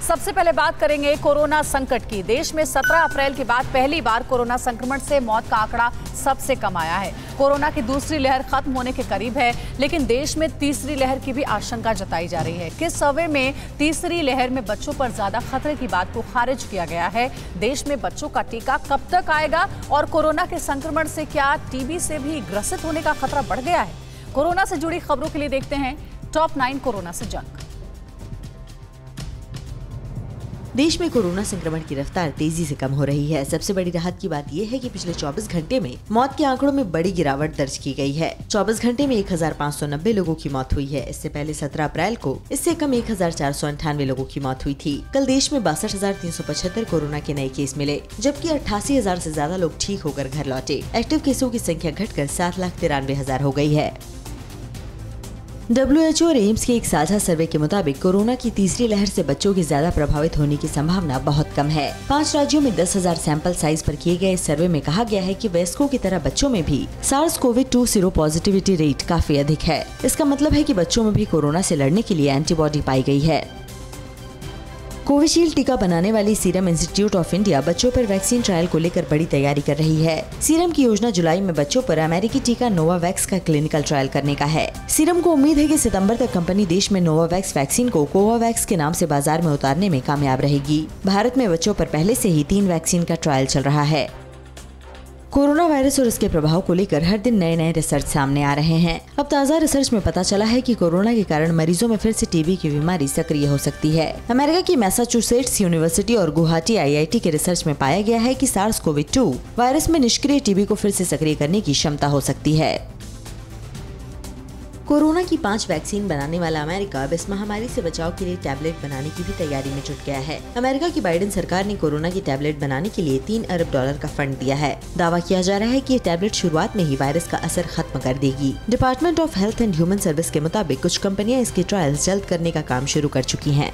सबसे पहले बात करेंगे कोरोना संकट की। देश में 17 अप्रैल के बाद पहली बार कोरोना संक्रमण से मौत का आंकड़ा सबसे कम आया है। कोरोना की दूसरी लहर खत्म होने के करीब है, लेकिन देश में तीसरी लहर की भी आशंका जताई जा रही है। किस सर्वे में तीसरी लहर में बच्चों पर ज्यादा खतरे की बात को खारिज किया गया है? देश में बच्चों का टीका कब तक आएगा और कोरोना के संक्रमण से क्या टीबी से भी ग्रसित होने का खतरा बढ़ गया है? कोरोना से जुड़ी खबरों के लिए देखते हैं टॉप 9 कोरोना से जंग। देश में कोरोना संक्रमण की रफ्तार तेजी से कम हो रही है। सबसे बड़ी राहत की बात यह है कि पिछले 24 घंटे में मौत के आंकड़ों में बड़ी गिरावट दर्ज की गई है। 24 घंटे में 1590 लोगों की मौत हुई है। इससे पहले 17 अप्रैल को इससे कम 1498 लोगों की मौत हुई थी। कल देश में 62,375 कोरोना के नए केस मिले, जबकि 88,000 से ज्यादा लोग ठीक होकर घर लौटे। एक्टिव केसों की संख्या घटकर 7,93,000 हो गई है। WHO और एम्स के एक साझा सर्वे के मुताबिक कोरोना की तीसरी लहर से बच्चों के ज्यादा प्रभावित होने की संभावना बहुत कम है। 5 राज्यों में 10,000 सैंपल साइज पर किए गए इस सर्वे में कहा गया है कि वयस्कों की तरह बच्चों में भी SARS-CoV-2 सीरो पॉजिटिविटी रेट काफी अधिक है। इसका मतलब है कि बच्चों में भी कोरोना से लड़ने के लिए एंटीबॉडी पाई गई है। कोविशील्ड टीका बनाने वाली सीरम इंस्टीट्यूट ऑफ इंडिया बच्चों पर वैक्सीन ट्रायल को लेकर बड़ी तैयारी कर रही है। सीरम की योजना जुलाई में बच्चों पर अमेरिकी टीका नोवावैक्स का क्लिनिकल ट्रायल करने का है। सीरम को उम्मीद है कि सितंबर तक कंपनी देश में नोवावैक्स वैक्सीन को कोवावैक्स के नाम से बाजार में उतारने में कामयाब रहेगी। भारत में बच्चों पर पहले से ही 3 वैक्सीन का ट्रायल चल रहा है। कोरोना वायरस और इसके प्रभाव को लेकर हर दिन नए रिसर्च सामने आ रहे हैं। अब ताज़ा रिसर्च में पता चला है कि कोरोना के कारण मरीजों में फिर से टीबी की बीमारी सक्रिय हो सकती है। अमेरिका की मैसाचुसेट्स यूनिवर्सिटी और गुवाहाटी IIT के रिसर्च में पाया गया है कि SARS-CoV-2 वायरस में निष्क्रिय टीबी को फिर से सक्रिय करने की क्षमता हो सकती है। कोरोना की 5 वैक्सीन बनाने वाला अमेरिका अब इस महामारी से बचाव के लिए टैबलेट बनाने की भी तैयारी में जुट गया है। अमेरिका की बाइडेन सरकार ने कोरोना की टैबलेट बनाने के लिए $3 अरब का फंड दिया है। दावा किया जा रहा है कि ये टैबलेट शुरुआत में ही वायरस का असर खत्म कर देगी। Department of health and human service के मुताबिक कुछ कंपनियां इसके ट्रायल्स जल्द करने का काम शुरू कर चुकी हैं।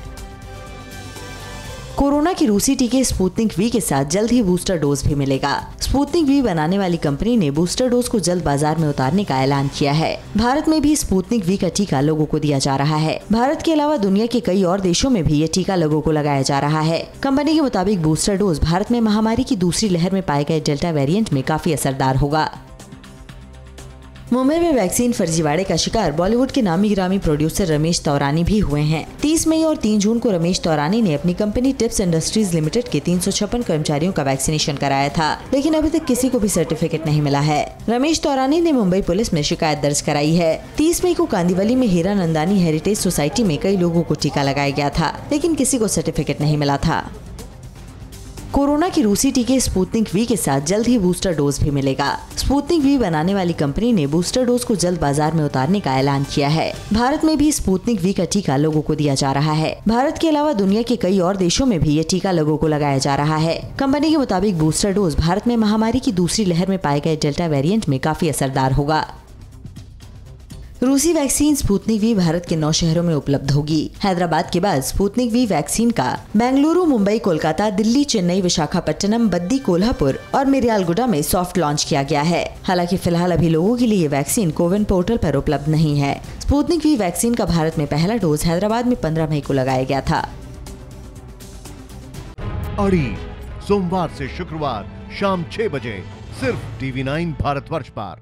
कोरोना की रूसी टीके स्पुतनिक वी के साथ जल्द ही बूस्टर डोज भी मिलेगा। स्पुतनिक वी बनाने वाली कंपनी ने बूस्टर डोज को जल्द बाजार में उतारने का ऐलान किया है। भारत में भी स्पुतनिक वी का टीका लोगों को दिया जा रहा है। भारत के अलावा दुनिया के कई और देशों में भी ये टीका लोगों को लगाया जा रहा है। कंपनी के मुताबिक बूस्टर डोज भारत में महामारी की दूसरी लहर में पाए गए डेल्टा वेरिएंट में काफी असरदार होगा। मुंबई में वैक्सीन फर्जीवाड़े का शिकार बॉलीवुड के नामी गिरामी प्रोड्यूसर रमेश तौरानी भी हुए हैं। 30 मई और 3 जून को रमेश तौरानी ने अपनी कंपनी टिप्स इंडस्ट्रीज लिमिटेड के 356 कर्मचारियों का वैक्सीनेशन कराया था, लेकिन अभी तक किसी को भी सर्टिफिकेट नहीं मिला है। रमेश तौरानी ने मुंबई पुलिस में शिकायत दर्ज कराई है। 30 मई को कांदिवली में हीरा नंदानी हेरिटेज सोसाइटी में कई लोगों को टीका लगाया गया था, लेकिन किसी को सर्टिफिकेट नहीं मिला था। कोरोना की रूसी टीके स्पुतनिक वी के साथ जल्द ही बूस्टर डोज भी मिलेगा। स्पुतनिक वी बनाने वाली कंपनी ने बूस्टर डोज को जल्द बाजार में उतारने का ऐलान किया है। भारत में भी स्पुतनिक वी का टीका लोगों को दिया जा रहा है। भारत के अलावा दुनिया के कई और देशों में भी ये टीका लोगों को लगाया जा रहा है। कंपनी के मुताबिक बूस्टर डोज भारत में महामारी की दूसरी लहर में पाए गए डेल्टा वेरिएंट में काफी असरदार होगा। रूसी वैक्सीन स्पुतनिक वी भारत के 9 शहरों में उपलब्ध होगी। हैदराबाद के बाद स्पुतनिक वी वैक्सीन का बेंगलुरु, मुंबई, कोलकाता, दिल्ली, चेन्नई, विशाखापट्टनम, बद्दी, कोल्हापुर और मिर्यालगुड़ा में सॉफ्ट लॉन्च किया गया है। हालांकि फिलहाल अभी लोगों के लिए ये वैक्सीन कोविन पोर्टल पर उपलब्ध नहीं है। स्पुतनिक वी वैक्सीन का भारत में पहला डोज हैदराबाद में 15 मई को लगाया गया था। अड़ी सोमवार से शुक्रवार शाम 6 बजे सिर्फ TV9 भारतवर्ष पर।